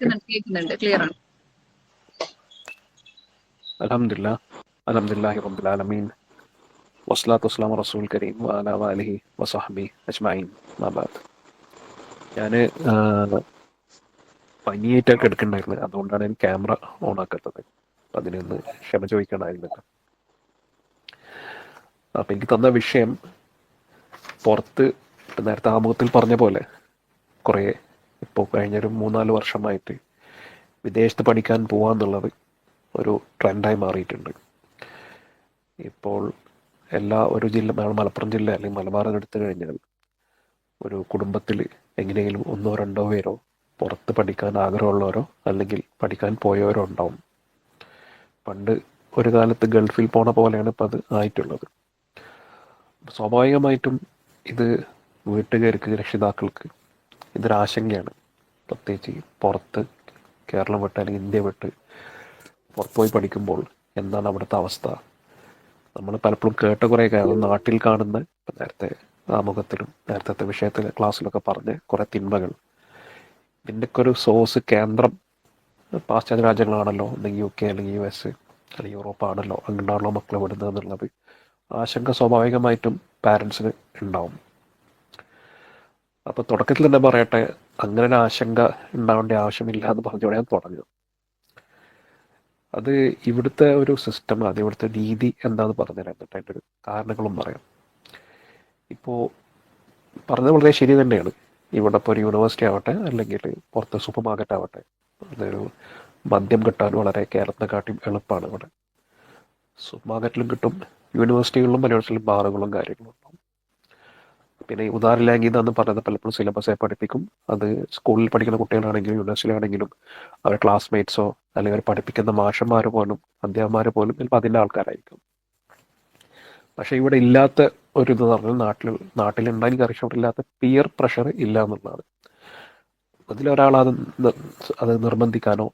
കേൾക്കുന്നുണ്ട്, ക്ലിയർ ആണ്. അൽഹംദുലില്ലാഹി റബ്ബിൽ ആലമീൻ വസ്സലാത്തു വസ്സലാമു അലാ റസൂലിൽ കരീം വഅലാ ആലിഹി വസഹ്ബിഹി അജ്മഈൻ. മാ ബഅദ്. ഞാൻ പനിയായിട്ടൊക്കെ എടുക്കണ്ടായിരുന്നു, അതുകൊണ്ടാണ് ഞാൻ ക്യാമറ ഓൺ ആക്കാത്തത്. അതിനൊന്ന് ക്ഷമ ചോദിക്കണമായിരുന്നു. അപ്പം എനിക്ക് തന്ന വിഷയം പുറത്ത് നേരത്തെ ആമുഖത്തിൽ പറഞ്ഞ പോലെ കുറേ ഇപ്പോൾ കഴിഞ്ഞൊരു 3-4 വർഷമായിട്ട് വിദേശത്ത് പഠിക്കാൻ പോകാന്നുള്ളത് ഒരു ട്രെൻഡായി മാറിയിട്ടുണ്ട്. ഇപ്പോൾ ഒരു ജില്ല, മലപ്പുറം ജില്ല അല്ലെങ്കിൽ മലബാർ എടുത്തു കഴിഞ്ഞാൽ ഒരു കുടുംബത്തിൽ എങ്ങനെയെങ്കിലും 1-2 പേരോ പുറത്ത് പഠിക്കാൻ ആഗ്രഹമുള്ളവരോ അല്ലെങ്കിൽ പഠിക്കാൻ പോയവരോ ഉണ്ടാവും. പണ്ട് ഒരു കാലത്ത് ഗൾഫിൽ പോണ പോലെയാണ് ഇപ്പം അത് ആയിട്ടുള്ളത്. സ്വാഭാവികമായിട്ടും ഇത് വീട്ടുകാർക്ക്, രക്ഷിതാക്കൾക്ക് ഇതൊരാശങ്കയാണ്. പ്രത്യേകിച്ച് പുറത്ത് കേരളം വിട്ട് അല്ലെങ്കിൽ ഇന്ത്യ വിട്ട് പുറത്ത് പോയി പഠിക്കുമ്പോൾ എന്താണ് അവിടുത്തെ അവസ്ഥ. നമ്മൾ പലപ്പോഴും കേട്ട കുറേ കാര്യം നാട്ടിൽ കാണുന്ന, നേരത്തെ ആമുഖത്തിലും നേരത്തെ വിഷയത്തിൽ ക്ലാസ്സിലൊക്കെ പറഞ്ഞ കുറേ തിന്മകൾ, ഇതിൻ്റെയൊക്കെ ഒരു സോഴ്സ് കേന്ദ്രം പാശ്ചാത്യ രാജ്യങ്ങളാണല്ലോ, അല്ലെങ്കിൽ UK അല്ലെങ്കിൽ US അല്ലെങ്കിൽ യൂറോപ്പാണല്ലോ, അങ്ങോട്ടാണല്ലോ മക്കളെ വിടുന്നത് എന്നുള്ളത് ആശങ്ക സ്വാഭാവികമായിട്ടും പാരൻസിന് ഉണ്ടാവും. അപ്പോൾ തുടക്കത്തിൽ തന്നെ പറയട്ടെ, അങ്ങനെ ഒരു ആശങ്ക ഉണ്ടാവേണ്ട ആവശ്യമില്ല എന്ന് പറഞ്ഞുകൊണ്ട് ഞാൻ തുടങ്ങുക. അത് ഇവിടുത്തെ ഒരു സിസ്റ്റം, അത് ഇവിടുത്തെ രീതി എന്താണെന്ന് പറഞ്ഞുതരാം, എന്നിട്ട് അതിൻ്റെ ഒരു കാരണങ്ങളും പറയാം. ഇപ്പോൾ പറഞ്ഞത് വളരെ ശരി തന്നെയാണ്. ഇവിടെ ഇപ്പോൾ ഒരു യൂണിവേഴ്സിറ്റി ആവട്ടെ അല്ലെങ്കിൽ പുറത്ത് സൂപ്പർ മാർക്കറ്റ് ആവട്ടെ, അതൊരു മദ്യം കിട്ടാൻ വളരെ കേരളത്തിനെക്കാട്ടിയും എളുപ്പമാണ്. ഇവിടെ സൂപ്പർ മാർക്കറ്റിലും കിട്ടും, യൂണിവേഴ്സിറ്റികളിലും പലയിടത്തിലും ബാറുകളും കാര്യങ്ങളും ഉണ്ടാവും. പിന്നെ ഈ ഉദാര ലൈംഗികത എന്ന് പറയുന്നത് പലപ്പോഴും സിലബസെ പഠിപ്പിക്കും. അത് സ്കൂളിൽ പഠിക്കുന്ന കുട്ടികളാണെങ്കിലും യൂണിവേഴ്സിറ്റിയിലാണെങ്കിലും അവരുടെ ക്ലാസ്മേറ്റ്സോ അല്ലെങ്കിൽ അവർ പഠിപ്പിക്കുന്ന മാഷന്മാർ പോലും അധ്യാപകന്മാർ പോലും ചിലപ്പോൾ അതിൻ്റെ ആൾക്കാരായിരിക്കും. പക്ഷേ ഇവിടെ ഇല്ലാത്ത ഒരു ഇത് പറഞ്ഞാൽ നാട്ടിലുണ്ടായി ഇല്ലാത്ത പിയർ പ്രഷർ ഇല്ല എന്നുള്ളതാണ്. അതിലൊരാൾ അത് നിർബന്ധിക്കാനോ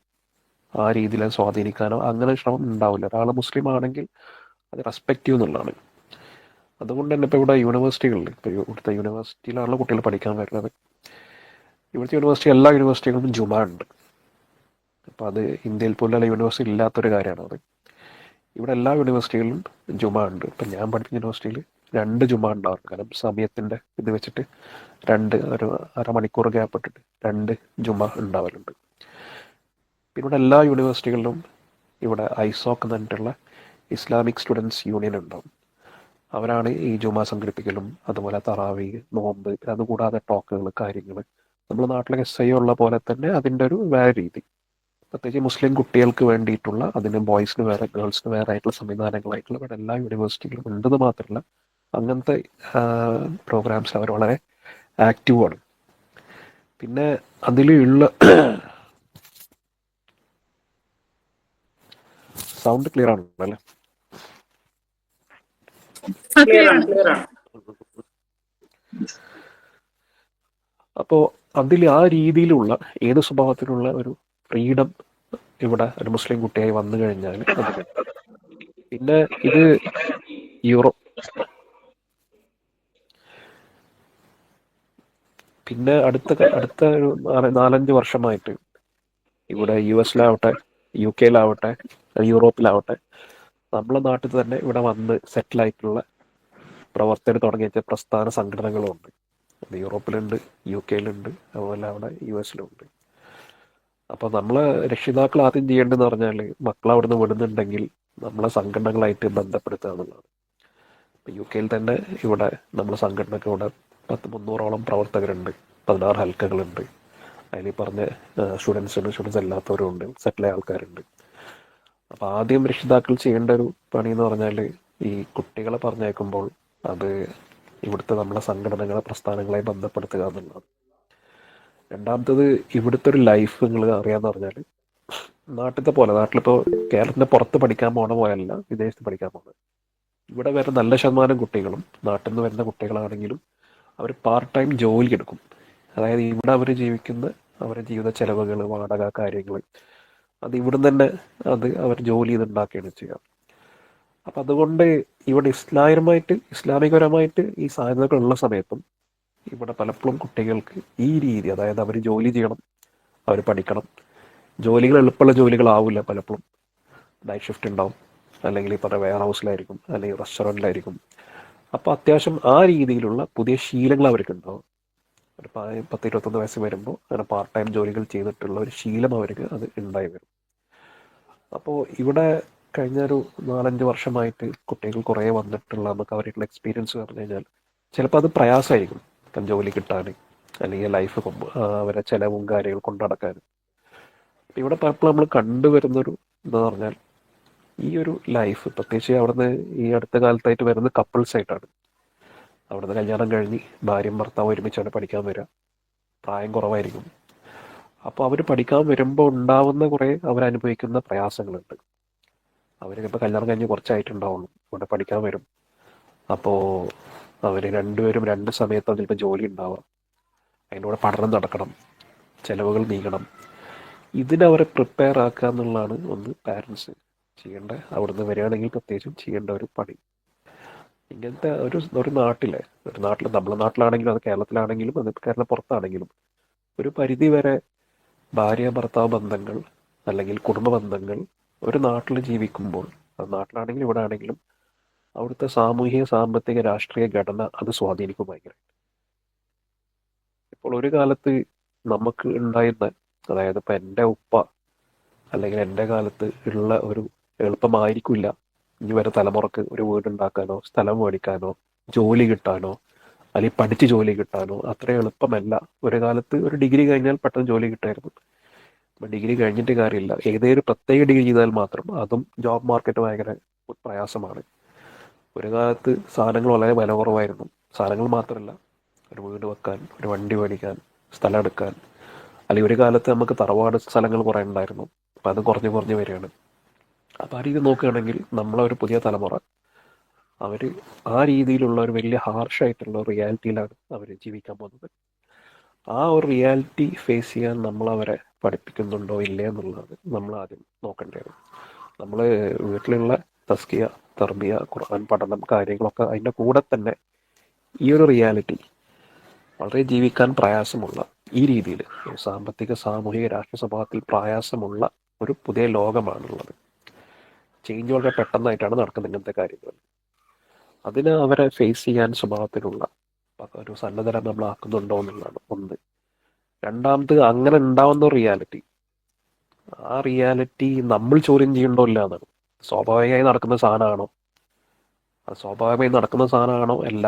ആ രീതിയിൽ സ്വാധീനിക്കാനോ അങ്ങനെ ശ്രമം ഉണ്ടാവില്ല. ഒരാൾ മുസ്ലിം ആണെങ്കിൽ അത് റെസ്പെക്റ്റ് ചെയ്യുന്നുള്ളതാണ്. അതുകൊണ്ട് തന്നെ ഇപ്പോൾ ഇവിടെ യൂണിവേഴ്സിറ്റികളിൽ, ഇപ്പോൾ ഇവിടുത്തെ യൂണിവേഴ്സിറ്റിയിലാണ് കുട്ടികൾ പഠിക്കാൻ വരുന്നത്. ഇവിടുത്തെ എല്ലാ യൂണിവേഴ്സിറ്റികളിലും ജുമാ ഉണ്ട്. അപ്പോൾ അത് ഇന്ത്യയിൽ പോലുള്ള യൂണിവേഴ്സിറ്റി ഇല്ലാത്തൊരു കാര്യമാണ്. അത് ഇവിടെ എല്ലാ യൂണിവേഴ്സിറ്റികളിലും ജുമാ ഉണ്ട്. ഇപ്പം ഞാൻ പഠിക്കുന്ന യൂണിവേഴ്സിറ്റിയിൽ 2 ജുമാ ഉണ്ടാവാറുണ്ട്. കാരണം സമയത്തിൻ്റെ ഇത് വെച്ചിട്ട് ഒരു അരമണിക്കൂർ ഗ്യാപ്പ് ഇട്ടിട്ട് 2 ജുമാ ഉണ്ടാവലുണ്ട്. പിന്നെ ഇവിടെ എല്ലാ യൂണിവേഴ്സിറ്റികളിലും ഇവിടെ ഐസോക്ക് എന്ന് പറഞ്ഞിട്ടുള്ള ഇസ്ലാമിക് സ്റ്റുഡൻസ് യൂണിയൻ ഉണ്ടാവും. അവരാണ് ഈ ജുമാ സംഘടിപ്പിക്കലും അതുപോലെ തറാവി, നോമ്പ്, അതുകൂടാതെ ടോക്കുകൾ, കാര്യങ്ങൾ നമ്മുടെ നാട്ടിലെ SI ഉള്ള പോലെ തന്നെ അതിൻ്റെ ഒരു വേറെ രീതി. പ്രത്യേകിച്ച് മുസ്ലിം കുട്ടികൾക്ക് വേണ്ടിയിട്ടുള്ള, അതിന് ബോയ്സിന് വേറെ ഗേൾസിന് വേറെ ആയിട്ടുള്ള സംവിധാനങ്ങളായിട്ടുള്ള ഇവിടെ എല്ലാ യൂണിവേഴ്സിറ്റികളും ഉണ്ടെന്ന് മാത്രമല്ല, അങ്ങനത്തെ പ്രോഗ്രാംസ് അവർ വളരെ ആക്റ്റീവാണ്. പിന്നെ അതിലുള്ള സൗണ്ട് ക്ലിയർ ആണല്ലേ? അപ്പോൾ അതിൽ ആ രീതിയിലുള്ള ഏത് സ്വഭാവത്തിലുള്ള ഒരു ഫ്രീഡം ഇവിടെ ഒരു മുസ്ലിം കുട്ടിയായി വന്നു കഴിഞ്ഞാൽ അതിന് പിന്നെ ഇത് പിന്നെ അടുത്ത ഒരു 4-5 വർഷമായിട്ട് ഇവിടെ US-ലാവട്ടെ, UK-ലാവട്ടെ, യൂറോപ്പിലാവട്ടെ, നമ്മളെ നാട്ടിൽ തന്നെ ഇവിടെ വന്ന് സെറ്റിലായിട്ടുള്ള പ്രവർത്തനം തുടങ്ങിയ പ്രസ്ഥാന സംഘടനകളുണ്ട്. അത് യൂറോപ്പിലുണ്ട്, UK-ലുണ്ട്, അതുപോലെ അവിടെ US-ലുണ്ട്. അപ്പോൾ നമ്മളെ രക്ഷിതാക്കൾ ആദ്യം ചെയ്യേണ്ടതെന്ന് പറഞ്ഞാൽ മക്കളെ അവിടുന്ന് വിടുന്നുണ്ടെങ്കിൽ നമ്മളെ സംഘടനകളായിട്ട് ബന്ധപ്പെടുത്തുക എന്നുള്ളതാണ്. ഇപ്പോൾ UK-ൽ തന്നെ ഇവിടെ നമ്മളെ സംഘടനയ്ക്ക് ഇവിടെ 300ഓളം പ്രവർത്തകരുണ്ട്, 16 ഹൽക്കകളുണ്ട്. അതിൽ പറഞ്ഞ സ്റ്റുഡൻസ് അല്ലാത്തവരും ഉണ്ട്, സെറ്റിലായ ആൾക്കാരുണ്ട്. അപ്പോൾ ആദ്യം രക്ഷിതാക്കൾ ചെയ്യേണ്ട ഒരു പണി എന്ന് പറഞ്ഞാൽ ഈ കുട്ടികളെ പറഞ്ഞേക്കുമ്പോൾ അത് ഇവിടുത്തെ നമ്മളെ സംഘടനകളെ, പ്രസ്ഥാനങ്ങളെ ബന്ധപ്പെടുത്തുക എന്നുള്ളതാണ്. രണ്ടാമത്തത് ഇവിടുത്തെ ഒരു ലൈഫ് നിങ്ങൾ അറിയാമെന്ന് പറഞ്ഞാൽ നാട്ടിലിപ്പോൾ കേരളത്തിൻ്റെ പുറത്ത് പഠിക്കാൻ പോണ പോയല്ല വിദേശത്ത് പഠിക്കാൻ പോകുന്നത്. ഇവിടെ വരുന്ന നല്ല ശതമാനം കുട്ടികളും നാട്ടിൽ നിന്ന് വരുന്ന കുട്ടികളാണെങ്കിലും അവർ പാർട്ട് ടൈം ജോലി എടുക്കും. അതായത് ഇവിടെ അവർ ജീവിക്കുന്ന അവരുടെ ജീവിത ചെലവുകൾ, വാടക, കാര്യങ്ങൾ അത് ഇവിടുന്ന് തന്നെ അത് അവർ ജോലി ചെയ്തുണ്ടാക്കുകയാണ് ചെയ്യുക. അപ്പം അതുകൊണ്ട് ഇവിടെ ഇസ്ലാമികപരമായിട്ട് ഈ സാധ്യതകളുള്ള സമയത്തും ഇവിടെ പലപ്പോഴും കുട്ടികൾക്ക് ഈ രീതി, അതായത് അവർ ജോലി ചെയ്യണം, അവർ പഠിക്കണം, ജോലികൾ എളുപ്പമുള്ള ജോലികളാവില്ല പലപ്പോഴും. നൈറ്റ് ഷിഫ്റ്റ് ഉണ്ടാവും, അല്ലെങ്കിൽ ഈ പറഞ്ഞ വെയർ ഹൗസിലായിരിക്കും, അല്ലെങ്കിൽ റെസ്റ്റോറൻറ്റിലായിരിക്കും. അപ്പോൾ അത്യാവശ്യം ആ രീതിയിലുള്ള പുതിയ ശീലങ്ങൾ അവർക്ക് ഉണ്ടാവും. ഒരു 10-21 വയസ്സ് വരുമ്പോൾ അങ്ങനെ പാർട്ട് ടൈം ജോലികൾ ചെയ്തിട്ടുള്ള ഒരു ശീലം അവർക്ക് അത് ഉണ്ടായി വരും. അപ്പോൾ ഇവിടെ കഴിഞ്ഞൊരു 4-5 വർഷമായിട്ട് കുട്ടികൾ കുറേ വന്നിട്ടുള്ള നമുക്ക് അവരുടെ എക്സ്പീരിയൻസ് പറഞ്ഞു കഴിഞ്ഞാൽ ചിലപ്പോൾ അത് പ്രയാസമായിരിക്കും. ഇപ്പം ജോലി കിട്ടാൻ, അല്ലെങ്കിൽ ലൈഫ് അവരെ ചിലവും കാര്യങ്ങൾ കൊണ്ടു നടക്കാൻ. ഇവിടെ പലപ്പോഴും നമ്മൾ കണ്ടുവരുന്നൊരു എന്താ പറഞ്ഞാൽ ഈ ഒരു ലൈഫ് പ്രത്യേകിച്ച് അവിടുന്ന് ഈ അടുത്ത കാലത്തായിട്ട് വരുന്നത് കപ്പിൾസ് ആയിട്ടാണ്. അവിടുന്ന് കല്യാണം കഴിഞ്ഞ് ഭാര്യയും ഭർത്താവും ഒരുമിച്ചാണ് പഠിക്കാൻ വരിക. പ്രായം കുറവായിരിക്കും. അപ്പോൾ അവർ പഠിക്കാൻ വരുമ്പോൾ ഉണ്ടാവുന്ന കുറേ അവരനുഭവിക്കുന്ന പ്രയാസങ്ങളുണ്ട്. അവരിപ്പോൾ കല്യാണം കഴിഞ്ഞ് കുറച്ചായിട്ടുണ്ടാവുള്ളൂ, ഇവിടെ പഠിക്കാൻ വരും. അപ്പോൾ അവർ രണ്ടുപേരും രണ്ട് സമയത്താണ് ചിലപ്പോൾ ജോലി ഉണ്ടാവുക. അതിൻ്റെ കൂടെ പഠനം നടക്കണം, ചിലവുകൾ നീങ്ങണം. ഇതിനവരെ പ്രിപ്പയർ ആക്കുക എന്നുള്ളതാണ് ഒന്ന് പാരൻസ് ചെയ്യേണ്ട. അവിടുന്ന് വരികയാണെങ്കിൽ പ്രത്യേകിച്ചും ചെയ്യേണ്ട ഒരു പണി. ഇങ്ങനത്തെ ഒരു നാട്ടിലെ നമ്മുടെ നാട്ടിലാണെങ്കിലും അത് കേരളത്തിലാണെങ്കിലും അത് കേരള പുറത്താണെങ്കിലും ഒരു പരിധി വരെ ഭാര്യ ഭർത്താവ് ബന്ധങ്ങൾ അല്ലെങ്കിൽ കുടുംബ ബന്ധങ്ങൾ ഒരു നാട്ടിൽ ജീവിക്കുമ്പോൾ, അത് നാട്ടിലാണെങ്കിലും ഇവിടെ ആണെങ്കിലും അവിടുത്തെ സാമൂഹിക സാമ്പത്തിക രാഷ്ട്രീയ ഘടന അത് സ്വാധീനിക്കും ഭയങ്കര. ഇപ്പോൾ ഒരു കാലത്ത് നമുക്ക് ഉണ്ടായിരുന്ന, അതായത് ഇപ്പം എൻ്റെ ഉപ്പ അല്ലെങ്കിൽ എൻ്റെ കാലത്ത് ഉള്ള ഒരു എളുപ്പമായിരിക്കില്ല ഇനി വരെ തലമുറക്ക് ഒരു വീടുണ്ടാക്കാനോ സ്ഥലം മേടിക്കാനോ ജോലി കിട്ടാനോ അല്ലെങ്കിൽ പഠിച്ച് ജോലി കിട്ടാനോ അത്ര എളുപ്പമല്ല. ഒരു കാലത്ത് ഒരു ഡിഗ്രി കഴിഞ്ഞാൽ പെട്ടെന്ന് ജോലി കിട്ടായിരുന്നു. ഇപ്പം ഡിഗ്രി കഴിഞ്ഞിട്ട് കാര്യമില്ല, ഏതൊരു പ്രത്യേക ഡിഗ്രി ചെയ്താൽ മാത്രം അതും ജോബ് മാർക്കറ്റ് ഭയങ്കര പ്രയാസമാണ്. ഒരു കാലത്ത് സാധനങ്ങൾ വളരെ വില കുറവായിരുന്നു. സാധനങ്ങൾ മാത്രമല്ല, ഒരു വീട് വെക്കാൻ, ഒരു വണ്ടി മേടിക്കാൻ, സ്ഥലം എടുക്കാൻ, അല്ലെങ്കിൽ ഒരു കാലത്ത് നമുക്ക് തറവാട് സ്ഥലങ്ങൾ കുറേ ഉണ്ടായിരുന്നു. അപ്പം അത് കുറഞ്ഞ് കുറഞ്ഞ് വരികയാണ്. അപ്പോൾ ആ രീതി നോക്കുകയാണെങ്കിൽ നമ്മളെ ഒരു പുതിയ തലമുറ അവർ ആ രീതിയിലുള്ള ഒരു വലിയ ഹാർഷായിട്ടുള്ള റിയാലിറ്റിയിലാണ് അവർ ജീവിക്കാൻ പോകുന്നത്. ആ ഒരു റിയാലിറ്റി ഫേസ് ചെയ്യാൻ നമ്മളവരെ പഠിപ്പിക്കുന്നുണ്ടോ ഇല്ലേ എന്നുള്ളതാണ് നമ്മൾ ആദ്യം നോക്കേണ്ടത്. നമ്മൾ വീട്ടിലുള്ള തസ്കിയ, തർബിയ, ഖുർആൻ പഠനം കാര്യങ്ങളൊക്കെ അതിൻ്റെ കൂടെ തന്നെ ഈ ഒരു റിയാലിറ്റി വളരെ ജീവിക്കാൻ പ്രയാസമുള്ള ഈ രീതിയിൽ സാമ്പത്തിക സാമൂഹിക രാഷ്ട്രീയ സ്വഭാവത്തിൽ പ്രയാസമുള്ള ഒരു പുതിയ ലോകമാണുള്ളത്. ചേഞ്ച് വളരെ പെട്ടെന്നായിട്ടാണ് നടക്കുന്നത് ഇങ്ങനത്തെ കാര്യങ്ങൾ. അതിന് അവരെ ഫേസ് ചെയ്യാൻ സ്വഭാവത്തിലുള്ള ഒരു സന്നദ്ധത നമ്മൾ ആക്കുന്നുണ്ടോ എന്നുള്ളതാണ് ഒന്ന്. രണ്ടാമത് അങ്ങനെ ഉണ്ടാവുന്ന റിയാലിറ്റി, ആ റിയാലിറ്റി നമ്മൾ ചോദ്യം ചെയ്യണ്ടോ ഇല്ല എന്നാണ്. സ്വാഭാവികമായി നടക്കുന്ന സാധനമാണോ, അത് സ്വാഭാവികമായി നടക്കുന്ന സാധനമാണോ അല്ല,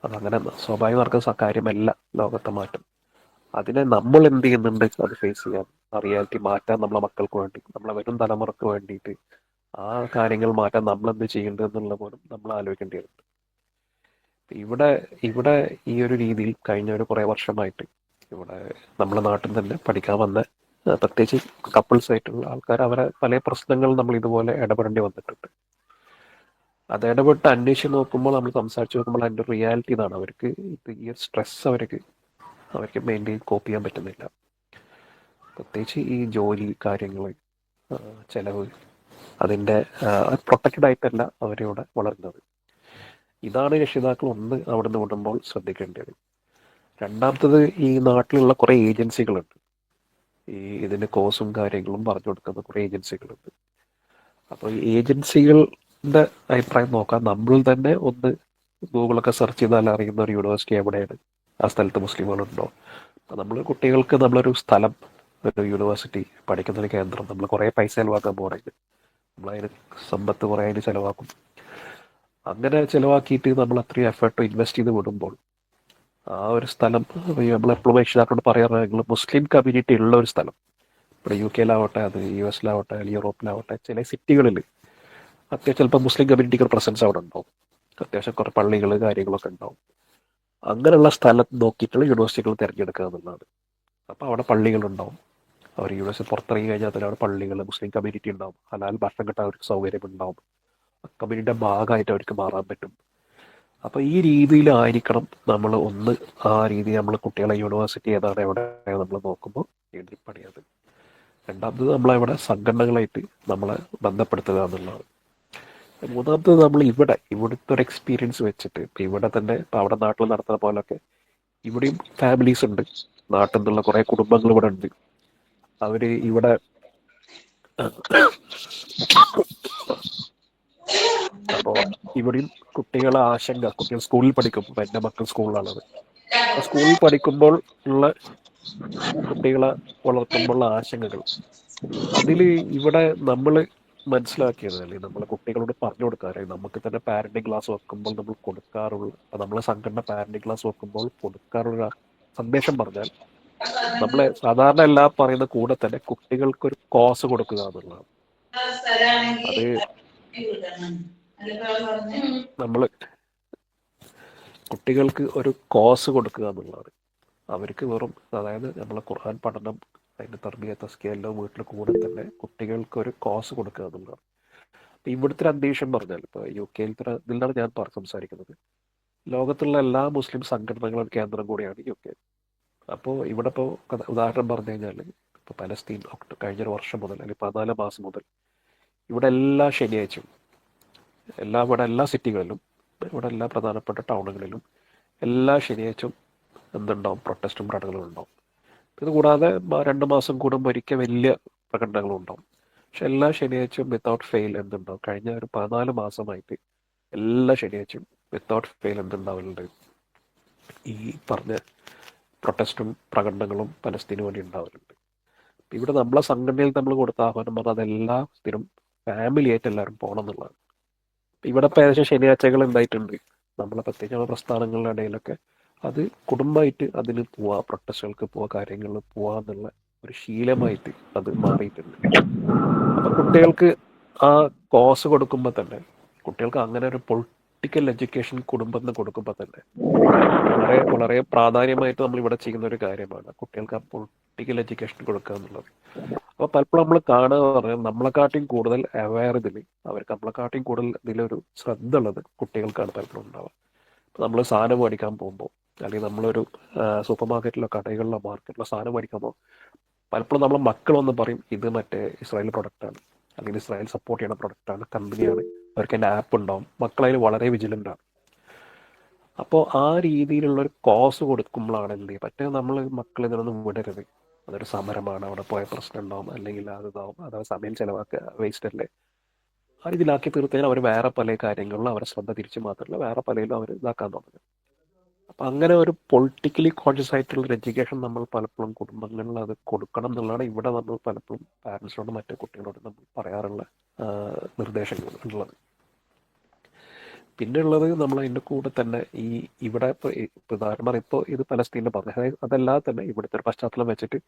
അതങ്ങനെ സ്വാഭാവികം നടക്കുന്ന കാര്യമല്ല ലോകത്തെ മാറ്റം. അതിനെ നമ്മൾ എന്ത് ചെയ്യുന്നുണ്ട് അത് ഫേസ് ചെയ്യാൻ, ആ റിയാലിറ്റി മാറ്റാൻ നമ്മളെ മക്കൾക്ക് വേണ്ടി, നമ്മളെ വരും തലമുറക്ക് വേണ്ടിയിട്ട് ആ കാര്യങ്ങൾ മാറ്റാൻ നമ്മൾ എന്ത് ചെയ്യേണ്ടത് എന്നുള്ള പോലും നമ്മൾ ആലോചിക്കേണ്ടതുണ്ട്. ഇവിടെ ഇവിടെ ഈ ഒരു രീതിയിൽ കഴിഞ്ഞ ഒരു കുറേ വർഷമായിട്ട് ഇവിടെ നമ്മുടെ നാട്ടിൽ തന്നെ പഠിക്കാൻ വന്ന പ്രത്യേകിച്ച് കപ്പിൾസ് ആയിട്ടുള്ള ആൾക്കാർ അവരെ പല പ്രശ്നങ്ങൾ നമ്മൾ ഇതുപോലെ ഇടപെടേണ്ടി വന്നിട്ടുണ്ട്. അത് ഇടപെട്ട് അന്വേഷിച്ച് നോക്കുമ്പോൾ, നമ്മൾ സംസാരിച്ച് നോക്കുമ്പോൾ അതിൻ്റെ റിയാലിറ്റി ഇതാണ്. അവർക്ക് ഈ സ്ട്രെസ് അവർക്ക് മെയിൻറ്റെയിൻ കോപ്പ് ചെയ്യാൻ പറ്റുന്നില്ല. പ്രത്യേകിച്ച് ഈ ജോലി കാര്യങ്ങൾ, ചിലവ്, അതിൻ്റെ പ്രൊട്ടക്റ്റഡ് ആയിട്ടല്ല അവരിവിടെ വളരുന്നത്. ഇതാണ് രക്ഷിതാക്കൾ ഒന്ന് അവിടെ നിന്ന് വിടുമ്പോൾ ശ്രദ്ധിക്കേണ്ടത്. രണ്ടാമത്തത്, ഈ നാട്ടിലുള്ള കുറേ ഏജൻസികളുണ്ട്. ഈ ഇതിൻ്റെ കോഴ്സും കാര്യങ്ങളും പറഞ്ഞു കൊടുക്കുന്ന കുറേ ഏജൻസികളുണ്ട്. അപ്പോൾ ഈ ഏജൻസികളുടെ അഭിപ്രായം നോക്കാം. നമ്മൾ തന്നെ ഒന്ന് ഗൂഗിളൊക്കെ സെർച്ച് ചെയ്താൽ അറിയുന്ന ഒരു യൂണിവേഴ്സിറ്റി എവിടെയാണ്, ആ സ്ഥലത്ത് മുസ്ലിമുകളുണ്ടോ. അപ്പോൾ നമ്മൾ കുട്ടികൾക്ക് നമ്മളൊരു സ്ഥലം, ഒരു യൂണിവേഴ്സിറ്റി, പഠിക്കുന്നൊരു കേന്ദ്രം നമ്മൾ കുറേ പൈസ ചിലവാക്കാൻ പോകണമെങ്കിൽ നമ്മളതിന് സമ്പത്ത് കുറേ അതിന് ചിലവാക്കും. അങ്ങനെ ചിലവാക്കിയിട്ട് നമ്മൾ അത്രയും എഫേർട്ട് ഇൻവെസ്റ്റ് ചെയ്ത് വിടുമ്പോൾ ആ ഒരു സ്ഥലം, നമ്മളെപ്പോഴും രക്ഷിതാക്കളോട് പറയാറുണ്ടെങ്കിൽ മുസ്ലിം കമ്മ്യൂണിറ്റി ഉള്ള ഒരു സ്ഥലം, ഇവിടെ UK-ലാവട്ടെ, അത് US-ലാവട്ടെ, അല്ലെങ്കിൽ യൂറോപ്പിലാവട്ടെ, ചില സിറ്റികളിൽ അത്യാവശ്യം ചിലപ്പോൾ മുസ്ലിം കമ്മ്യൂണിറ്റിക്ക് പ്രസൻസ് അവിടെ ഉണ്ടാവും. അത്യാവശ്യം കുറേ പള്ളികൾ കാര്യങ്ങളൊക്കെ ഉണ്ടാവും. അങ്ങനെയുള്ള സ്ഥലം നോക്കിയിട്ടുള്ള യൂണിവേഴ്സിറ്റികൾ തിരഞ്ഞെടുക്കുക എന്നുള്ളതാണ്. അപ്പോൾ അവിടെ പള്ളികളുണ്ടാവും. അവർ യൂണിവേഴ്സിറ്റി പുറത്തിറങ്ങി കഴിഞ്ഞാൽ തന്നെ അവിടെ പള്ളികൾ, മുസ്ലിം കമ്മ്യൂണിറ്റി ഉണ്ടാവും. ഹലാൽ ഭക്ഷണം കിട്ടാൻ അവർക്ക് സൗകര്യം ഉണ്ടാവും. കമ്മ്യൂണിറ്റിയുടെ ഭാഗമായിട്ട് അവർക്ക് മാറാൻ പറ്റും. അപ്പോൾ ഈ രീതിയിലായിരിക്കണം നമ്മൾ ഒന്ന്, ആ രീതി നമ്മൾ കുട്ടികളെ യൂണിവേഴ്സിറ്റി ഏതാണ് എവിടെ നമ്മൾ നോക്കുമ്പോൾ എഴുതി പണിയത്. രണ്ടാമത് നമ്മളവിടെ സംഘടനകളായിട്ട് നമ്മളെ ബന്ധപ്പെടുത്തുക എന്നുള്ളതാണ്. മൂന്നാമത്തത് നമ്മൾ ഇവിടുത്തെ ഒരു എക്സ്പീരിയൻസ് വെച്ചിട്ട് ഇപ്പം ഇവിടെ തന്നെ ഇപ്പം അവിടെ നാട്ടിൽ നടത്തുന്ന പോലൊക്കെ ഇവിടെയും ഫാമിലീസ് ഉണ്ട്. നാട്ടിൽ നിന്നുള്ള കുറേ കുടുംബങ്ങൾ ഇവിടെ ഉണ്ട്. അവർ ഇവിടെ അപ്പോൾ ഇവിടെയും കുട്ടികളെ ആശങ്ക, കുട്ടികൾ സ്കൂളിൽ പഠിക്കും, ഇപ്പം എൻ്റെ മക്കൾ സ്കൂളിലാണത്. അപ്പോൾ സ്കൂളിൽ പഠിക്കുമ്പോൾ ഉള്ള കുട്ടികളെ വളർത്തുമ്പോഴുള്ള ആശങ്കകൾ, അതിൽ ഇവിടെ നമ്മൾ മനസ്സിലാക്കിയത്, അല്ലെങ്കിൽ നമ്മളെ കുട്ടികളോട് പറഞ്ഞു കൊടുക്കാറ്, നമുക്ക് തന്നെ പാരന്റിങ് ക്ലാസ് വെക്കുമ്പോൾ നമ്മൾ കൊടുക്കാറുള്ള, നമ്മളെ സംഘടന പാരന്റിങ് ക്ലാസ് വെക്കുമ്പോൾ കൊടുക്കാറുള്ള സന്ദേശം പറഞ്ഞാൽ, നമ്മളെ സാധാരണ എല്ലാം പറയുന്ന കൂടെ തന്നെ കുട്ടികൾക്കൊരു കോസ് കൊടുക്കുക എന്നുള്ളതാണ്. അത് നമ്മൾ കുട്ടികൾക്ക് ഒരു കോസ് കൊടുക്കുക എന്നുള്ളതാണ്. അവർക്ക് വെറും, അതായത് നമ്മളെ ഖുർആൻ പഠനം, അതിൻ്റെ തർബിയ തസ്കിയ എല്ലാം വീട്ടിൽ കൂടെ തന്നെ കുട്ടികൾക്ക് ഒരു കോസ് കൊടുക്കുക എന്നുള്ളതാണ്. അപ്പം ഇവിടുത്തെ ഒരു അന്തരീക്ഷം പറഞ്ഞാൽ, ഇപ്പോൾ UK-യിലത്തെ ഇതിൽ നിന്നാണ് ഞാൻ സംസാരിക്കുന്നത്. ലോകത്തുള്ള എല്ലാ മുസ്ലിം സംഘടനകളും കേന്ദ്രം കൂടിയാണ് UK. അപ്പോൾ ഇവിടെ ഇപ്പോൾ ഉദാഹരണം പറഞ്ഞു കഴിഞ്ഞാൽ, ഇപ്പോൾ പലസ്തീൻ കഴിഞ്ഞൊരു വർഷം മുതൽ, അല്ലെങ്കിൽ 14 മാസം മുതൽ ഇവിടെ എല്ലാ ശനിയാഴ്ചയും ഇവിടെ എല്ലാ സിറ്റികളിലും, ഇവിടെ എല്ലാ പ്രധാനപ്പെട്ട ടൗണുകളിലും എല്ലാ ശനിയാഴ്ചയും എന്തുണ്ടാവും, പ്രൊട്ടസ്റ്റും പ്രകടനങ്ങളും ഉണ്ടാവും. ഇത് കൂടാതെ 2 മാസം കൂടുമ്പോൾ ഒരിക്കൽ വലിയ പ്രകടനങ്ങളും ഉണ്ടാവും. പക്ഷെ എല്ലാ ശനിയാഴ്ചയും വിത്തൗട്ട് ഫെയിൽ എന്തുണ്ടാവും, കഴിഞ്ഞ ഒരു 14 മാസമായിട്ട് എല്ലാ ശനിയാഴ്ചയും വിത്തൗട്ട് ഫെയിൽ എന്തുണ്ടാവലുണ്ട്, ഈ പറഞ്ഞ പ്രൊട്ടസ്റ്റും പ്രകടനങ്ങളും പലസ്തീന് വേണ്ടി ഉണ്ടാവലുണ്ട്. ഇവിടെ നമ്മളെ സംഘടനയിൽ നമ്മൾ കൊടുത്ത ആഹ്വാനം പറഞ്ഞാൽ അതെല്ലാത്തിനും ഫാമിലി ആയിട്ട് എല്ലാവരും പോകണം എന്നുള്ളതാണ്. ഇവിടെ ഇപ്പോൾ ഏകദേശം ശനിയാഴ്ചകൾ എന്തായിട്ടുണ്ട്, നമ്മളെ പ്രത്യേകിച്ച് നമ്മുടെ പ്രസ്ഥാനങ്ങളുടെ ഇടയിലൊക്കെ അത് കുടുംബമായിട്ട് അതിന് പോവാ, പ്രൊട്ടസ്റ്റുകൾക്ക് പോവാ, കാര്യങ്ങളിൽ പോവാ എന്നുള്ള ഒരു ശീലമായിട്ട് അത് മാറിയിട്ടുണ്ട്. അപ്പം കുട്ടികൾക്ക് ആ കോഴ്സ് കൊടുക്കുമ്പോൾ തന്നെ, കുട്ടികൾക്ക് അങ്ങനെ ഒരു പൊളിറ്റിക്കൽ എഡ്യൂക്കേഷൻ കുടുംബത്തിന് കൊടുക്കുമ്പോൾ തന്നെ വളരെ വളരെ പ്രാധാന്യമായിട്ട് നമ്മൾ ഇവിടെ ചെയ്യുന്ന ഒരു കാര്യമാണ് കുട്ടികൾക്ക് ആ പൊളിറ്റിക്കൽ എഡ്യൂക്കേഷൻ കൊടുക്കുക എന്നുള്ളത്. അപ്പോൾ പലപ്പോഴും നമ്മൾ കാണുക പറഞ്ഞാൽ, നമ്മളെക്കാട്ടിയും കൂടുതൽ അവയർ ഇതിൽ, അവർക്ക് നമ്മളെക്കാട്ടിയും കൂടുതൽ ഇതിലൊരു ശ്രദ്ധ ഉള്ളത് കുട്ടികൾക്കാണ് പലപ്പോഴും ഉണ്ടാവുക. ഇപ്പോൾ നമ്മൾ സാധനം മേടിക്കാൻ പോകുമ്പോൾ, അല്ലെങ്കിൽ നമ്മളൊരു സൂപ്പർ മാർക്കറ്റിലോ കടകളിലോ മാർക്കറ്റിലോ സാധനം മേടിക്കുമ്പോൾ, പലപ്പോഴും നമ്മളെ മക്കളൊന്ന് പറയും ഇത് മറ്റേ ഇസ്രായേൽ പ്രൊഡക്റ്റാണ്, അല്ലെങ്കിൽ ഇസ്രായേൽ സപ്പോർട്ട് ചെയ്യുന്ന പ്രൊഡക്റ്റാണ്, കമ്പനിയാണ്, അവർക്ക് എൻ്റെ ആപ്പ് ഉണ്ടാവും. മക്കളതിൽ വളരെ വിജിലൻ്റാണ്. അപ്പോൾ ആ രീതിയിലുള്ളൊരു കോസ് കൊടുക്കുമ്പോഴാണ് എന്ത് ചെയ്യുക, മറ്റേ നമ്മൾ മക്കളിൽ നിന്നൊന്നും വിടരുത്, അതൊരു സമരമാണ്, അവിടെ പോയ പ്രശ്നം ഉണ്ടാവും, അല്ലെങ്കിൽ അതിതാവും, അതായത് സമയം ചിലവാക്കുക, വേസ്റ്റ് അല്ലേ, ആ രീതിയിലാക്കി തീർത്തതിനാൽ അവർ വേറെ പല കാര്യങ്ങളിലും അവരെ ശ്രദ്ധ തിരിച്ച് മാത്രമല്ല വേറെ പലതിലും അവർ ഇതാക്കാൻ തുടങ്ങും. അപ്പം അങ്ങനെ ഒരു പൊളിറ്റിക്കലി കോൺഷ്യസ് ആയിട്ടുള്ള ഒരു എഡ്യൂക്കേഷൻ നമ്മൾ പലപ്പോഴും കുടുംബങ്ങളിൽ അത് കൊടുക്കണം എന്നുള്ളതാണ് ഇവിടെ നമ്മൾ പലപ്പോഴും പാരൻസിനോട് മറ്റു കുട്ടികളോട് നമ്മൾ പറയാറുള്ള നിർദ്ദേശങ്ങൾ ഉള്ളത്. പിന്നെ ഉള്ളത് നമ്മൾ അതിൻ്റെ കൂടെ തന്നെ ഇവിടെ ഇപ്പോൾ ഉദാഹരണം ഇപ്പോൾ ഇത് പലസ്തീൻ്റെ പറഞ്ഞു, അതായത് അതല്ലാതെ തന്നെ ഇവിടുത്തെ ഒരു പശ്ചാത്തലം വെച്ചിട്ട്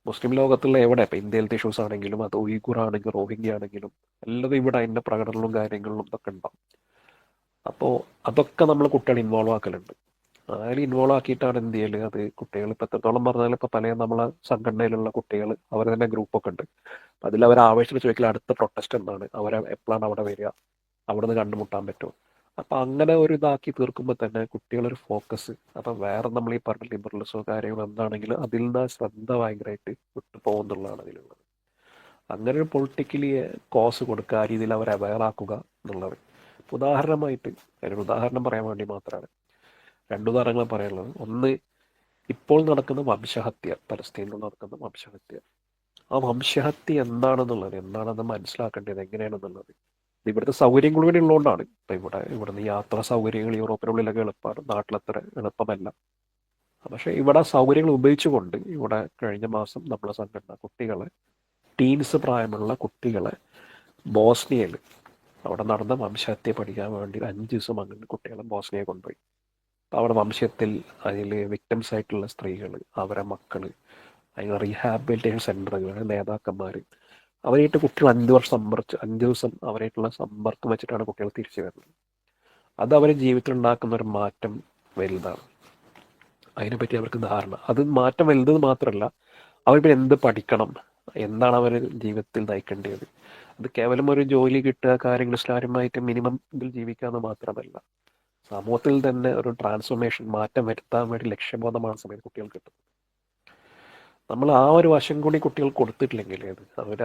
മുസ്ലിം ലോകത്തുള്ള എവിടെ, ഇപ്പോൾ ഇന്ത്യയിലത്തെ ഇഷ്യൂസ് ആണെങ്കിലും, അത് ഉയ്ഗുർ ആണെങ്കിലും റോഹിംഗ്യ ആണെങ്കിലും എല്ലാതും ഇവിടെ അതിൻ്റെ പ്രകടനങ്ങളും കാര്യങ്ങളിലും ഇതൊക്കെ ഉണ്ടാവും. അപ്പോൾ അതൊക്കെ നമ്മൾ കുട്ടികളെ ഇൻവോൾവ് ആക്കലുണ്ട്. അതിൽ ഇൻവോൾവ് ആക്കിയിട്ടാണ് എന്ത് ചെയ്യല്, അത് കുട്ടികൾ ഇപ്പോൾ എത്രത്തോളം പറഞ്ഞാൽ, ഇപ്പോൾ പല നമ്മളെ സംഘടനയിലുള്ള കുട്ടികൾ അവർ തന്നെ ഗ്രൂപ്പൊക്കെ ഉണ്ട്, അതിൽ അവർ ആവേശത്തിൽ ചോദിക്കൽ അടുത്ത പ്രൊട്ടസ്റ്റ് എന്താണ്, അവരെ എപ്പോഴാണ് അവിടെ വരിക, അവിടെ നിന്ന് കണ്ടുമുട്ടാൻ പറ്റുമോ. അപ്പം അങ്ങനെ ഒരു ഇതാക്കി തീർക്കുമ്പോൾ തന്നെ കുട്ടികളൊരു ഫോക്കസ്, അപ്പം വേറെ നമ്മൾ ഈ പറഞ്ഞ ലിബറലിസോ കാര്യങ്ങളോ എന്താണെങ്കിലും അതിൽ നിന്ന് ശ്രദ്ധ ഭയങ്കരമായിട്ട് വിട്ടു പോകുന്നുള്ളതാണ് അതിലുള്ളത്. അങ്ങനെ ഒരു പൊളിറ്റിക്കലി കോസ് കൊടുക്കുക, ആ രീതിയിൽ അവരെ അവയറാക്കുക എന്നുള്ളത്. ഉദാഹരണമായിട്ട് അതിനൊരു ഉദാഹരണം പറയാൻ വേണ്ടി മാത്രമാണ് 2 ഉദാഹരണങ്ങൾ പറയാനുള്ളത്. ഒന്ന്, ഇപ്പോൾ നടക്കുന്ന വംശഹത്യ, പലസ്തീനിൽ നടക്കുന്ന വംശഹത്യ. ആ വംശഹത്യ എന്താണെന്നത് മനസ്സിലാക്കേണ്ടത് എങ്ങനെയാണെന്നുള്ളത്. ഇവിടുത്തെ സൗകര്യങ്ങൾ കൂടി ഉള്ളതുകൊണ്ടാണ്. ഇപ്പം ഇവിടുന്ന് യാത്രാ സൗകര്യങ്ങൾ യൂറോപ്പിനുള്ളിലൊക്കെ എളുപ്പമാണ്, നാട്ടിലത്ര എളുപ്പമല്ല. പക്ഷേ ഇവിടെ സൗകര്യങ്ങൾ ഉപയോഗിച്ചുകൊണ്ട് ഇവിടെ കഴിഞ്ഞ മാസം നമ്മളെ സംഘടന കുട്ടികളെ, ടീൻസ് പ്രായമുള്ള കുട്ടികളെ ബോസ്നിയയിൽ അവിടെ നടന്ന വംശഹത്യ പഠിക്കാൻ വേണ്ടി 5 ദിവസം അങ്ങനെ കുട്ടികളെ ബോസ്നിയയെ കൊണ്ടുപോയി. അവിടെ വംശത്തിൽ അതിൽ വിക്ടംസ് ആയിട്ടുള്ള സ്ത്രീകൾ, അവരെ മക്കൾ, അതിന് റീഹാബിലിറ്റേഷൻ സെൻ്ററുകൾ, നേതാക്കന്മാർ, അവരായിട്ട് കുട്ടികൾ 5 ദിവസം അവരായിട്ടുള്ള സമ്പർക്കം വെച്ചിട്ടാണ് കുട്ടികൾ തിരിച്ചു വരുന്നത്. അത് അവരെ ജീവിതത്തിൽ ഉണ്ടാക്കുന്ന ഒരു മാറ്റം വലുതാണ്. അതിനെപ്പറ്റി അവർക്ക് ധാരണ, അത് മാറ്റം വലുതെന്ന് മാത്രമല്ല, അവരിപ്പോൾ എന്ത് പഠിക്കണം, എന്താണ് അവർ ജീവിതത്തിൽ നയിക്കേണ്ടത്, അത് കേവലം ഒരു ജോലി കിട്ടുക, കാര്യങ്ങൾ ഇസ്ലാമായിട്ട് മിനിമം ഇതിൽ ജീവിക്കാമെന്ന് മാത്രമല്ല, സമൂഹത്തിൽ തന്നെ ഒരു ട്രാൻസ്ഫോർമേഷൻ, മാറ്റം വരുത്താൻ വേണ്ടി ലക്ഷ്യബോധമാണ് സമയത്ത് കുട്ടികൾ കിട്ടുന്നത്. നമ്മൾ ആ ഒരു വശം കൂടി കുട്ടികൾ കൊടുത്തിട്ടില്ലെങ്കിൽ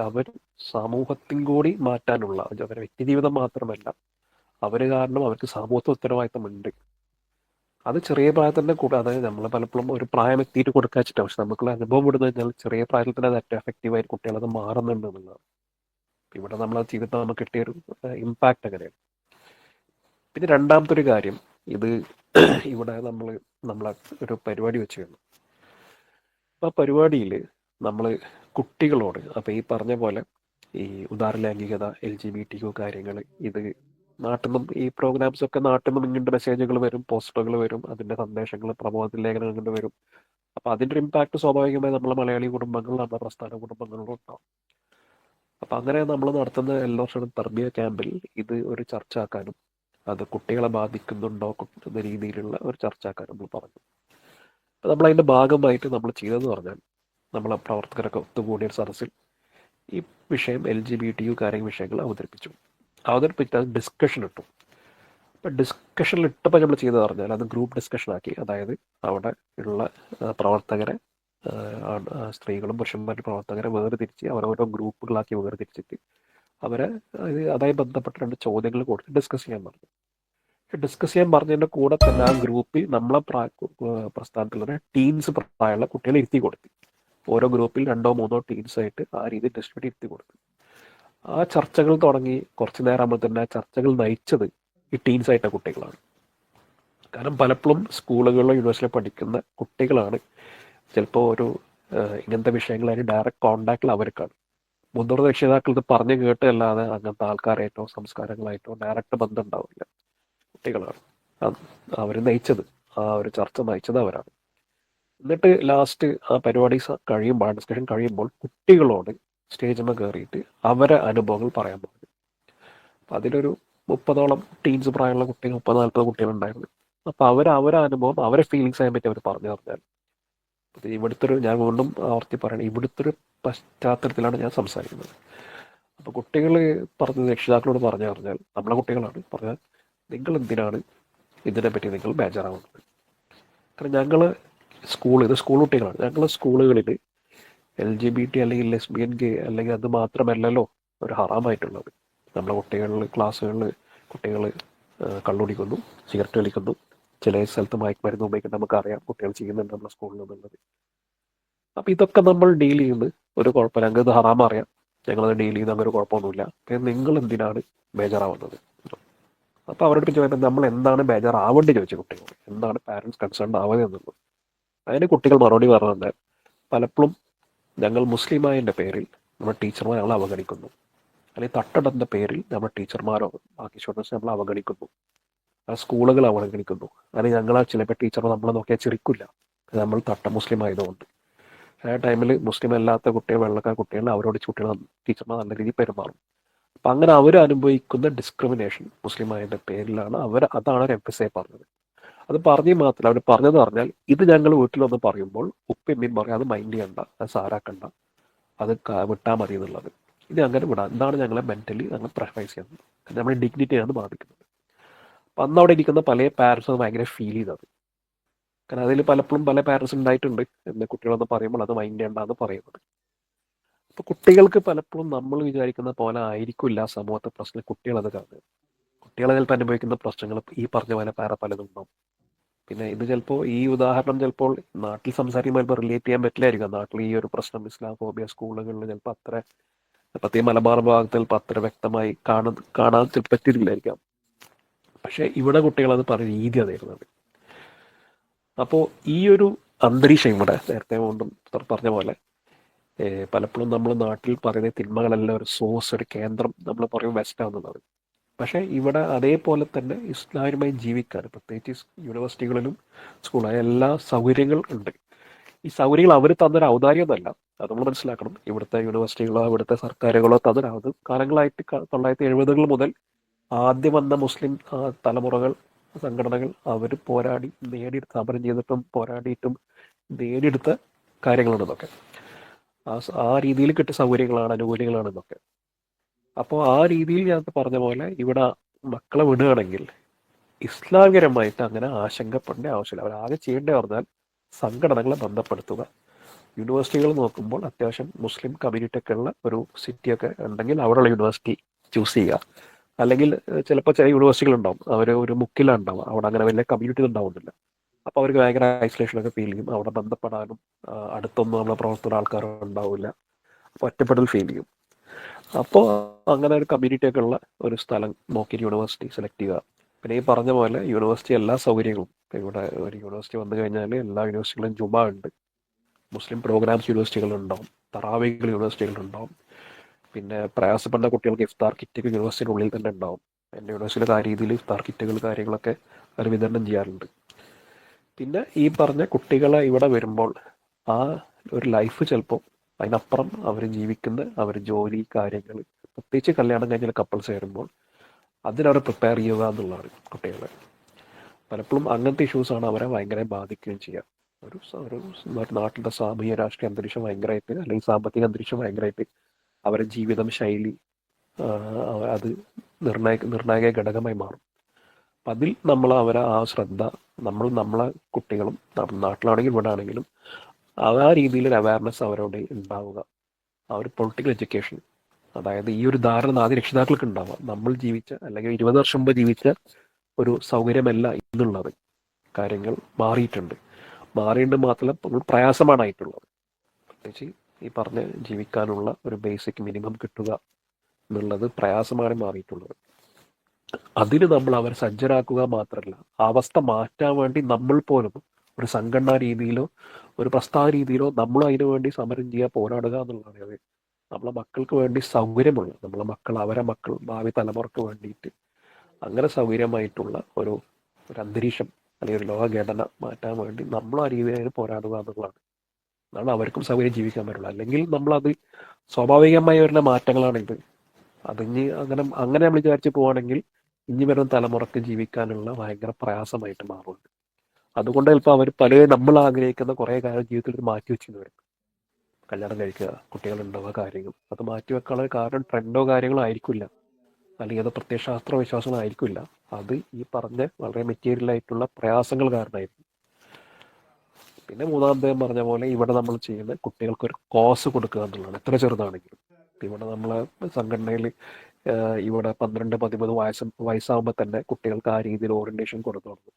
അവർ സമൂഹത്തിൽ കൂടി മാറ്റാനുള്ള, അവരുടെ വ്യക്തി ജീവിതം മാത്രമല്ല, അവർ കാരണം അവർക്ക് സമൂഹത്തിൽ ഉത്തരവാദിത്തമുണ്ട്. അത് ചെറിയ പ്രായത്തിൽ തന്നെ കൂടെ, അതായത് നമ്മൾ പലപ്പോഴും ഒരു പ്രായം എത്തിയിട്ട് കൊടുക്കാൻ വെച്ചിട്ടാണ്, പക്ഷെ നമുക്കുള്ള അനുഭവം വിടുന്നത് കഴിഞ്ഞാൽ ചെറിയ പ്രായത്തിൽ തന്നെ അത് ഏറ്റവും എഫക്റ്റീവായിട്ട് കുട്ടികളത് മാറുന്നുണ്ട് എന്നുള്ളതാണ്. ഇവിടെ നമ്മളത് ചെയ്തിട്ട് നമുക്ക് കിട്ടിയൊരു ഇമ്പാക്റ്റ് അങ്ങനെയാണ്. പിന്നെ രണ്ടാമത്തെ ഒരു കാര്യം, ഇത് ഇവിടെ നമ്മളെ ഒരു പരിപാടി വെച്ച് കഴിഞ്ഞു. അപ്പോൾ ആ പരിപാടിയിൽ നമ്മൾ കുട്ടികളോട്, അപ്പോൾ ഈ പറഞ്ഞ പോലെ ഈ ഉദാര ലൈംഗികത, LGBTQ കാര്യങ്ങൾ, ഇത് നാട്ടിൽ നിന്നും ഈ പ്രോഗ്രാംസ് ഒക്കെ നാട്ടിൽ നിന്നും ഇങ്ങോട്ട് മെസ്സേജുകൾ വരും, പോസ്റ്ററുകൾ വരും, അതിൻ്റെ സന്ദേശങ്ങൾ, പ്രബോധന ലേഖനങ്ങൾ ഇങ്ങോട്ട് വരും. അപ്പോൾ അതിൻ്റെ ഒരു ഇമ്പാക്റ്റ് സ്വാഭാവികമായി നമ്മളെ മലയാളി കുടുംബങ്ങളിൽ, നമ്മുടെ പ്രസ്ഥാന കുടുംബങ്ങളിലും ഉണ്ടാവും. അപ്പം അങ്ങനെ നമ്മൾ നടത്തുന്ന എല്ലാ വർഷവും തർബിയ ക്യാമ്പിൽ ഇത് ഒരു ചർച്ച ആക്കാനും, അത് കുട്ടികളെ ബാധിക്കുന്നുണ്ടോ എന്ന രീതിയിലുള്ള ഒരു ചർച്ച ആക്കാനും നമ്മൾ പറഞ്ഞു. അപ്പം നമ്മളതിൻ്റെ ഭാഗമായിട്ട് നമ്മൾ ചെയ്തതെന്ന് പറഞ്ഞാൽ, നമ്മളെ പ്രവർത്തകരൊക്കെ ഒത്തുകൂടിയ ഒരു സദസ്സിൽ ഈ വിഷയം LGBTQ വിഷയങ്ങൾ അവതരിപ്പിച്ച് അത് ഡിസ്കഷൻ ഇട്ടു. അപ്പം ഡിസ്കഷനിൽ ഇട്ടപ്പോൾ നമ്മൾ ചെയ്തതെന്ന് പറഞ്ഞാൽ, അത് ഗ്രൂപ്പ് ഡിസ്കഷൻ ആക്കി. അതായത് അവിടെ ഉള്ള പ്രവർത്തകരെ, സ്ത്രീകളും പുരുഷന്മാരുടെ പ്രവർത്തകരെ വേർതിരിച്ച് അവരോരോ ഗ്രൂപ്പുകളാക്കി വേർതിരിച്ചിട്ട് അവരെ അതുമായി ബന്ധപ്പെട്ട 2 ചോദ്യങ്ങൾ കൊടുത്ത് ഡിസ്കസ് ചെയ്യാൻ പറഞ്ഞു. ഡിസ്കസ് ചെയ്യാൻ പറഞ്ഞതിൻ്റെ കൂടെ തന്നെ ആ ഗ്രൂപ്പിൽ നമ്മളെ പ്രസ്ഥാനത്തിലുള്ള ടീൻസ് പ്രായമുള്ള കുട്ടികളെ ഇരുത്തി കൊടുത്തു. ഓരോ ഗ്രൂപ്പിൽ 2 3 ടീംസായിട്ട് ആ രീതിയിൽ ഡിസ്ട്രിബ്യൂട്ട് ഇരുത്തി കൊടുത്തു. ആ ചർച്ചകൾ തുടങ്ങി കുറച്ച് നേരം ആകുമ്പോൾ തന്നെ ആ ചർച്ചകൾ നയിച്ചത് ഈ ടീൻസായിട്ട കുട്ടികളാണ്. കാരണം പലപ്പോഴും സ്കൂളുകളിലോ യൂണിവേഴ്സിറ്റിയിലോ പഠിക്കുന്ന കുട്ടികളാണ് ചിലപ്പോൾ ഒരു ഇങ്ങനത്തെ വിഷയങ്ങളായിട്ട് ഡയറക്റ്റ് കോണ്ടാക്റ്റിൽ അവർക്കാണ്. മുതിർന്ന രക്ഷിതാക്കൾ ഇത് പറഞ്ഞു കേട്ടല്ലാതെ അങ്ങനത്തെ ആൾക്കാരായിട്ടോ സംസ്കാരങ്ങളായിട്ടോ ഡയറക്റ്റ് ബന്ധം ഉണ്ടാവില്ല. കുട്ടികളാണ് അവർ നയിച്ചത്, ആ ഒരു ചർച്ച നയിച്ചത് അവരാണ്. എന്നിട്ട് ലാസ്റ്റ് ആ പരിപാടി കഴിയുമ്പോൾ, ആ ഡിസ്കഷൻ കഴിയുമ്പോൾ കുട്ടികളോട് സ്റ്റേജിൽ കയറിയിട്ട് അവരെ അനുഭവങ്ങൾ പറയാൻ പറഞ്ഞു. അപ്പം അതിലൊരു 30ഓളം ടീൻസ് പ്രായമുള്ള കുട്ടികൾ, 30-40 കുട്ടികളുണ്ടായിരുന്നു. അപ്പോൾ അവരെ അനുഭവം, അവരെ ഫീലിങ്സ് അതിനെ പറ്റി അവർ പറഞ്ഞു പറഞ്ഞാൽ, ഇവിടുത്തെ ഒരു, ഞാൻ വീണ്ടും ആവർത്തി പറയണം, ഇവിടുത്തെ ഒരു പശ്ചാത്തലത്തിലാണ് ഞാൻ സംസാരിക്കുന്നത്. അപ്പോൾ കുട്ടികൾ പറഞ്ഞത്, രക്ഷിതാക്കളോട് പറഞ്ഞു പറഞ്ഞാൽ, നമ്മളെ കുട്ടികളാണ് പറഞ്ഞാൽ, നിങ്ങൾ എന്തിനാണ് ഇതിനെപ്പറ്റി നിങ്ങൾ ബേജാറാവുന്നത്? കാരണം ഞങ്ങൾ ഇത് സ്കൂൾ കുട്ടികളാണ്. ഞങ്ങൾ സ്കൂളുകളിൽ LGBT അല്ലെങ്കിൽ ലെസ്ബിയൻ, ഗേ അല്ലെങ്കിൽ അത് മാത്രമല്ലല്ലോ ഒരു ഹറാമായിട്ടുള്ളത്. നമ്മളെ കുട്ടികളിൽ, ക്ലാസ്സുകളിൽ കുട്ടികൾ കള്ളുടിക്കുന്നു, സിഗരറ്റ് വലിക്കുന്നു, ചില സ്ഥലത്ത് മയക്കുമരുന്ന് ഉപയോഗിക്കുന്നത് നമുക്കറിയാം, കുട്ടികൾ ചെയ്യുന്നുണ്ട് നമ്മുടെ സ്കൂളിൽ നിന്നുള്ളത്. അപ്പം ഇതൊക്കെ നമ്മൾ ഡീൽ ചെയ്യുന്നത് ഒരു കുഴപ്പമില്ല, ഞങ്ങൾക്ക് ഇത് ഹറാമ അറിയാം, ഞങ്ങളത് ഡീൽ ചെയ്യുന്ന അങ്ങനെ ഒരു കുഴപ്പമൊന്നുമില്ല. അപ്പം നിങ്ങൾ എന്തിനാണ് ബേജാറാവുന്നത്? അപ്പോൾ അവരോട് ചോദിച്ചപ്പോൾ നമ്മൾ എന്താണ് ബേജാറാവേണ്ടി ചോദിച്ചു കുട്ടികൾ, എന്താണ് പാരൻസ് കൺസേൺ ആവുക എന്നുള്ളത്. അതിന് കുട്ടികൾ മറുപടി പറഞ്ഞാൽ, പലപ്പോഴും ഞങ്ങൾ മുസ്ലിമായതിൻ്റെ പേരിൽ നമ്മുടെ ടീച്ചർമാർ ഞങ്ങളെ അവഗണിക്കുന്നു, അല്ലെങ്കിൽ തട്ടടൻ്റെ പേരിൽ നമ്മുടെ ടീച്ചർമാരോ ബാക്കി സ്റ്റുഡൻസ് നമ്മളെ അവഗണിക്കുന്നു, ആ സ്കൂളുകൾ അവഗണിക്കുന്നു, അല്ലെങ്കിൽ ഞങ്ങളെ ചിലപ്പോൾ ടീച്ചർമാർ നമ്മളെ നോക്കിയാൽ ചിരിക്കില്ല, നമ്മൾ തട്ട മുസ്ലിം ആയതുകൊണ്ട്. ആ ടൈമിൽ മുസ്ലിം അല്ലാത്ത കുട്ടികൾ, വെള്ളക്കാർ കുട്ടികൾ, അവരോട് കുട്ടികൾ ടീച്ചർമാർ നല്ല രീതിയിൽ പെരുമാറും. അപ്പം അങ്ങനെ അവർ അനുഭവിക്കുന്ന ഡിസ്ക്രിമിനേഷൻ മുസ്ലിമായതിൻ്റെ പേരിലാണ് അതാണ് ഒരു എംഫസൈസ് പറഞ്ഞത്. അത് പറഞ്ഞ് മാത്രമല്ല, അവർ പറഞ്ഞത് പറഞ്ഞാൽ, ഇത് ഞങ്ങൾ വീട്ടിൽ വന്ന് പറയുമ്പോൾ ഉപ്പയമ്മയും പറയും, അത് മൈൻഡ് ചെയ്യണ്ട, അത് സാരാക്കണ്ട, അത് വിട്ടാൽ മതി എന്നുള്ളത്. ഇത് അങ്ങനെ വിടാം, എന്താണ് ഞങ്ങളെ മെൻ്റലി ഞങ്ങൾ പ്രഷറൈസ് ചെയ്യുന്നത്, നമ്മുടെ ഡിഗ്നിറ്റിയാണ് ബാധിക്കുന്നത്. അപ്പം അന്ന് അവിടെ ഇരിക്കുന്ന പല പാരൻസും ഭയങ്കര ഫീൽ ചെയ്തത്. കാരണം അതിൽ പലപ്പോഴും പല പാരൻസ് ഉണ്ടായിട്ടുണ്ട് എന്ന് കുട്ടികളൊന്ന് പറയുമ്പോൾ അത് മൈൻഡ് ചെയ്യണ്ടെന്ന് പറയുന്നത്. അപ്പോൾ കുട്ടികൾക്ക് പലപ്പോഴും നമ്മൾ വിചാരിക്കുന്ന പോലെ ആയിരിക്കില്ല സമൂഹത്തെ പ്രശ്നം കുട്ടികളത് കാണുന്നത്. കുട്ടികളെ ചിലപ്പോൾ അനുഭവിക്കുന്ന പ്രശ്നങ്ങൾ ഈ പറഞ്ഞ പോലെ പലതും ഉണ്ടാവും. പിന്നെ ഇത് ചിലപ്പോൾ ഈ ഉദാഹരണം ചിലപ്പോൾ നാട്ടിൽ സംസാരിക്കുമ്പോൾ ചിലപ്പോൾ റിലേറ്റ് ചെയ്യാൻ പറ്റില്ലായിരിക്കും. നാട്ടിൽ ഈ ഒരു പ്രശ്നം, ഇസ്ലാം ഫോബിയ സ്കൂളുകളിൽ ചിലപ്പോൾ അത്ര, പ്രത്യേക മലബാർ ഭാഗത്ത് ചിലപ്പോൾ അത്ര വ്യക്തമായി കാണാൻ പറ്റിയില്ലായിരിക്കാം. പക്ഷേ ഇവിടെ കുട്ടികളത് പറഞ്ഞ രീതി അതായിരുന്നത്. അപ്പോൾ ഈ ഒരു അന്തരീക്ഷം ഇവിടെ നേരത്തെ കൊണ്ടും പറഞ്ഞ പോലെ പലപ്പോഴും നമ്മൾ നാട്ടിൽ പറയുന്ന തിന്മകളെല്ലാം ഒരു സോഴ്സ്, ഒരു കേന്ദ്രം നമ്മൾ പറയും വെസ്റ്റാണെന്നുള്ളത്. പക്ഷേ ഇവിടെ അതേപോലെ തന്നെ ഇസ്ലാമികമായി ജീവിക്കാൻ, പ്രത്യേകിച്ച് യൂണിവേഴ്സിറ്റികളിലും സ്കൂളായ എല്ലാ സൗകര്യങ്ങൾ ഉണ്ട്. ഈ സൗകര്യങ്ങൾ അവർ തന്നൊരു ഔദാര്യമൊന്നുമല്ല, അത് നമ്മൾ മനസ്സിലാക്കണം. ഇവിടുത്തെ യൂണിവേഴ്സിറ്റികളോ ഇവിടുത്തെ സർക്കാരുകളോ തന്നൊരു കാലങ്ങളായിട്ട് 1970 മുതൽ ആദ്യം വന്ന മുസ്ലിം തലമുറകൾ, സംഘടനകൾ അവർ പോരാടി നേടിയെടുത്ത്, സമരം ചെയ്തിട്ടും പോരാടിയിട്ടും നേടിയെടുത്ത കാര്യങ്ങളാണ് ഇതൊക്കെ. ആ രീതിയിൽ കിട്ടിയ സൗകര്യങ്ങളാണ്, ആനുകൂല്യങ്ങളാണ് ഇതൊക്കെ. അപ്പോൾ ആ രീതിയിൽ ഞാൻ പറഞ്ഞ പോലെ ഇവിടെ മക്കളെ വിടുകയാണെങ്കിൽ ഇസ്ലാമികരമായിട്ട് അങ്ങനെ ആശങ്കപ്പെടേണ്ട ആവശ്യമില്ല. അവരാകെ ചെയ്യേണ്ടത് പറഞ്ഞാൽ സംഘടനകളെ ബന്ധപ്പെടുത്തുക. യൂണിവേഴ്സിറ്റികൾ നോക്കുമ്പോൾ അത്യാവശ്യം മുസ്ലിം കമ്മ്യൂണിറ്റി ഒക്കെ ഉള്ള ഒരു സിറ്റിയൊക്കെ ഉണ്ടെങ്കിൽ അവിടെയുള്ള യൂണിവേഴ്സിറ്റി ചൂസ് ചെയ്യുക. അല്ലെങ്കിൽ ചിലപ്പോൾ ചില യൂണിവേഴ്സിറ്റികൾ ഉണ്ടാവും, അവർ ഒരു മുക്കിലുണ്ടാവും, അവിടെ അങ്ങനെ വലിയ കമ്മ്യൂണിറ്റി ഉണ്ടാവുന്നില്ല. അപ്പോൾ അവർക്ക് ഭയങ്കര ഐസൊലേഷനൊക്കെ ഫീൽ ചെയ്യും, അവിടെ ബന്ധപ്പെടാനും അടുത്തൊന്നും നമ്മളെ പ്രവർത്തന ആൾക്കാരും ഉണ്ടാവില്ല, അപ്പോൾ ഒറ്റപ്പെടൽ ഫീൽ ചെയ്യും. അപ്പോൾ അങ്ങനെ ഒരു കമ്മ്യൂണിറ്റി ഒക്കെ ഉള്ള ഒരു സ്ഥലം നോക്കി യൂണിവേഴ്സിറ്റി സെലക്ട് ചെയ്യുക. പിന്നെ ഈ പറഞ്ഞ പോലെ യൂണിവേഴ്സിറ്റി എല്ലാ സൗകര്യങ്ങളും ഇപ്പൊ ഇവിടെ ഒരു യൂണിവേഴ്സിറ്റി വന്നു കഴിഞ്ഞാൽ എല്ലാ യൂണിവേഴ്സിറ്റികളും ജുമാ ഉണ്ട്, മുസ്ലിം പ്രോഗ്രാംസ് യൂണിവേഴ്സിറ്റികളുണ്ടാവും, തറാവീകൾ യൂണിവേഴ്സിറ്റികളുണ്ടാവും. പിന്നെ പ്രയാസപ്പെടുന്ന കുട്ടികൾക്ക് ഇഫ്താർ കിറ്റുകൾ യൂണിവേഴ്സിറ്റിയുടെ ഉള്ളിൽ തന്നെ ഉണ്ടാവും. എൻ്റെ യൂണിവേഴ്സിറ്റിയിൽ ആ രീതിയിൽ ഇഫ്താർ കിറ്റുകൾ കാര്യങ്ങളൊക്കെ അവർ വിതരണം ചെയ്യാറുണ്ട്. പിന്നെ ഈ പറഞ്ഞ കുട്ടികളെ ഇവിടെ വരുമ്പോൾ ആ ഒരു ലൈഫ് ചിലപ്പോൾ അതിനപ്പുറം അവർ ജീവിക്കുന്ന അവർ ജോലി കാര്യങ്ങൾ, പ്രത്യേകിച്ച് കല്യാണം കഴിഞ്ഞ കപ്പിൾസ് വരുമ്പോൾ അതിനവർ പ്രിപ്പയർ ചെയ്യുക എന്നുള്ളതാണ് കുട്ടികളെ. പലപ്പോഴും അങ്ങനത്തെ ഇഷ്യൂസാണ് അവരെ ഭയങ്കര ബാധിക്കുകയും ചെയ്യുക. ഒരു ഒരു നാട്ടിലെ സാമൂഹ്യ രാഷ്ട്രീയ അന്തരീക്ഷം ഭയങ്കരമായിട്ട്, അല്ലെങ്കിൽ സാമ്പത്തിക അന്തരീക്ഷം ഭയങ്കരമായിട്ട് അവരുടെ ജീവിതം ശൈലി അത് നിർണായക ഘടകമായി മാറും. അപ്പം അതിൽ നമ്മൾ അവരെ ആ ശ്രദ്ധ നമ്മളെ കുട്ടികളും നാട്ടിലാണെങ്കിലും ഇവിടെ ആണെങ്കിലും ആ രീതിയിലൊരു അവയർനെസ് അവരോട് ഉണ്ടാവുക. ആ ഒരു പൊളിറ്റിക്കൽ എഡ്യൂക്കേഷൻ, അതായത് ഈ ഒരു ധാരണ ആദ്യം രക്ഷിതാക്കൾക്ക് ഉണ്ടാവുക, നമ്മൾ ജീവിച്ച അല്ലെങ്കിൽ 20 വർഷം മുമ്പ് ജീവിച്ച ഒരു സൗകര്യമല്ല ഇന്നുള്ളത്, കാര്യങ്ങൾ മാറിയിട്ടുണ്ട്. മാറിയിട്ട് മാത്രമല്ല പ്രയാസമാണായിട്ടുള്ളത്. പ്രത്യേകിച്ച് ഈ പറഞ്ഞ് ജീവിക്കാനുള്ള ഒരു ബേസിക് മിനിമം കിട്ടുക എന്നുള്ളത് പ്രയാസമാണ് മാറിയിട്ടുള്ളത്. അതിന് നമ്മൾ അവരെ സജ്ജരാക്കുക മാത്രമല്ല, ആ അവസ്ഥ മാറ്റാൻ വേണ്ടി നമ്മൾ പോലും ഒരു സംഘടനാ രീതിയിലോ ഒരു പ്രസ്ഥാന രീതിയിലോ നമ്മൾ അതിനു വേണ്ടി സമരം ചെയ്യുക, പോരാടുക എന്നുള്ളതാണ്. അത് നമ്മളെ മക്കൾക്ക് വേണ്ടി സൗകര്യമുള്ള, നമ്മളെ മക്കൾ, അവരെ മക്കൾ, ഭാവി തലമുറക്ക് വേണ്ടിയിട്ട് അങ്ങനെ സൗകര്യമായിട്ടുള്ള ഒരു ഒരു അന്തരീക്ഷം അല്ലെങ്കിൽ ഒരു ലോകഘടന മാറ്റാൻ വേണ്ടി നമ്മൾ ആ രീതിയിൽ പോരാടുക എന്നുള്ളതാണ്. അതാണ് അവർക്കും സൗകര്യം ജീവിക്കാൻ പറ്റുള്ളൂ. അല്ലെങ്കിൽ നമ്മളത് സ്വാഭാവികമായി വരുന്ന മാറ്റങ്ങളാണിത്. അതിഞ്ഞ് അങ്ങനെ അങ്ങനെ നമ്മൾ വിചാരിച്ച് പോവുകയാണെങ്കിൽ ഇനി വരുന്ന തലമുറക്ക് ജീവിക്കാനുള്ള ഭയങ്കര പ്രയാസമായിട്ട് മാറുന്നുണ്ട്. അതുകൊണ്ട് ചിലപ്പോൾ അവർ പല നമ്മൾ ആഗ്രഹിക്കുന്ന കുറേ കാര്യം ജീവിതത്തിൽ മാറ്റി വെച്ചിട്ട് വരും. കല്യാണം കഴിക്കുക, കുട്ടികളുണ്ടാവുക, കാര്യങ്ങൾ അത് മാറ്റി വെക്കാനുള്ള കാരണം ട്രെൻഡോ കാര്യങ്ങളോ ആയിരിക്കില്ല, അല്ലെങ്കിൽ അത് പ്രത്യയശാസ്ത്ര വിശ്വാസങ്ങളായിരിക്കില്ല. അത് ഈ പറഞ്ഞ വളരെ മെറ്റീരിയൽ ആയിട്ടുള്ള പ്രയാസങ്ങൾ കാരണമായിരിക്കും. പിന്നെ മൂന്നാമത്തെ പറഞ്ഞ പോലെ ഇവിടെ നമ്മൾ ചെയ്യുന്ന കുട്ടികൾക്കൊരു കോഴ്സ് കൊടുക്കുക എന്നുള്ളതാണ്, എത്ര ചെറുതാണെങ്കിലും. ഇവിടെ നമ്മളെ സംഘടനയിൽ ഇവിടെ 12-13 വയസ്സാകുമ്പോൾ തന്നെ കുട്ടികൾക്ക് ആ രീതിയിൽ ഓറിയന്റേഷൻ കൊടുത്തു തുടങ്ങും.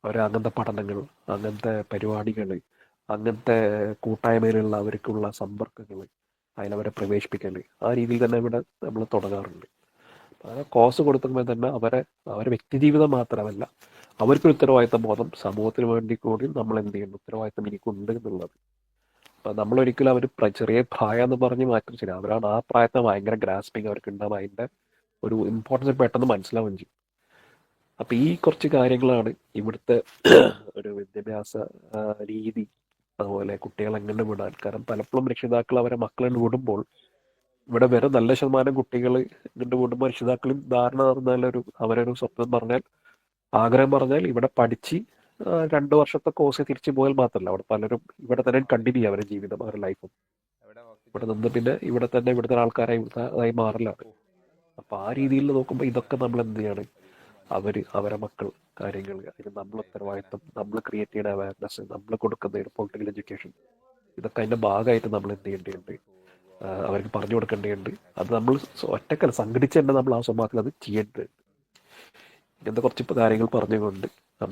അവർ അങ്ങനത്തെ പഠനങ്ങൾ, അങ്ങനത്തെ പരിപാടികൾ, അങ്ങനത്തെ കൂട്ടായ്മയിലുള്ള അവർക്കുള്ള സമ്പർക്കങ്ങൾ, അതിലവരെ പ്രവേശിപ്പിക്കൽ, ആ രീതിയിൽ തന്നെ ഇവിടെ നമ്മൾ തുടങ്ങാറുണ്ട്. അങ്ങനെ കോഴ്സ് കൊടുക്കുമ്പോൾ തന്നെ അവരെ വ്യക്തി ജീവിതം മാത്രമല്ല, അവർക്കൊരു ഉത്തരവാദിത്ത ബോധം സമൂഹത്തിന് വേണ്ടി കൂടി നമ്മൾ എന്ത് ചെയ്യുന്നു, ഉത്തരവാദിത്തം എനിക്കുണ്ട് എന്നുള്ളത്. അപ്പം നമ്മളൊരിക്കലും അവർ ചെറിയ പ്രായം എന്ന് പറഞ്ഞ് മാറ്റം ശരി, അവരാണ് ആ പ്രായത്തെ ഭയങ്കര ഗ്രാസ്പിങ് അവർക്ക് ഉണ്ടാവും, അതിൻ്റെ ഒരു ഇമ്പോർട്ടൻസ് പെട്ടെന്ന് മനസ്സിലാവുകയും ചെയ്യും. അപ്പം ഈ കുറച്ച് കാര്യങ്ങളാണ് ഇവിടുത്തെ ഒരു വിദ്യാഭ്യാസ രീതി, അതുപോലെ കുട്ടികളെ എങ്ങനെ വിടാൻ. കാരണം പലപ്പോഴും രക്ഷിതാക്കൾ അവരെ മക്കളെ വിടുമ്പോൾ ഇവിടെ വരെ നല്ല ശതമാനം കുട്ടികൾ ഇങ്ങോട്ട് വിടുമ്പോൾ രക്ഷിതാക്കളും ധാരണ പറഞ്ഞാലൊരു അവരൊരു സ്വപ്നം പറഞ്ഞാൽ, ആഗ്രഹം പറഞ്ഞാൽ ഇവിടെ പഠിച്ച് 2 വർഷത്തെ കോഴ്സ് തിരിച്ചു പോയാൽ മാത്രമല്ല, അവിടെ പലരും ഇവിടെ തന്നെ കണ്ടിന്യൂ ചെയ്യും അവരുടെ ജീവിതം, അവരുടെ ലൈഫും. ഇവിടെ നിന്ന് പിന്നെ ഇവിടെ തന്നെ ഇവിടുത്തെ ആൾക്കാരായി ഇവിടുത്തെ മാറലാണ്. അപ്പൊ ആ രീതിയിൽ നോക്കുമ്പോൾ ഇതൊക്കെ നമ്മൾ എന്ത് ചെയ്യാണ്, അവരെ മക്കൾ കാര്യങ്ങൾ, അതിന് നമ്മൾ ഉത്തരവാദിത്തം, നമ്മൾ ക്രിയേറ്റ് ചെയ്യുന്ന അവയർനെസ്, നമ്മൾ കൊടുക്കുന്ന ഒരു പൊളിറ്റിക്കൽ എഡ്യൂക്കേഷൻ, ഇതൊക്കെ അതിന്റെ ഭാഗമായിട്ട് നമ്മൾ എന്ത് ചെയ്യേണ്ടതുണ്ട്, അവർക്ക് പറഞ്ഞു കൊടുക്കേണ്ടതുണ്ട്. അത് നമ്മൾ ഒറ്റക്കല്ല, സംഘടിച്ച് തന്നെ നമ്മൾ ആ സമൂഹത്തിൽ അത് ചെയ്യേണ്ടത്. ഇങ്ങനത്തെ കുറച്ച് കാര്യങ്ങൾ പറഞ്ഞുകൊണ്ട്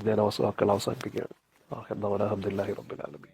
ഞാൻ വാക്കുകൾ അവസാനിപ്പിക്കുകയാണ്. എന്താ പറയുക, അൽഹംദുലില്ലാഹി റബ്ബിൽ ആലമീൻ.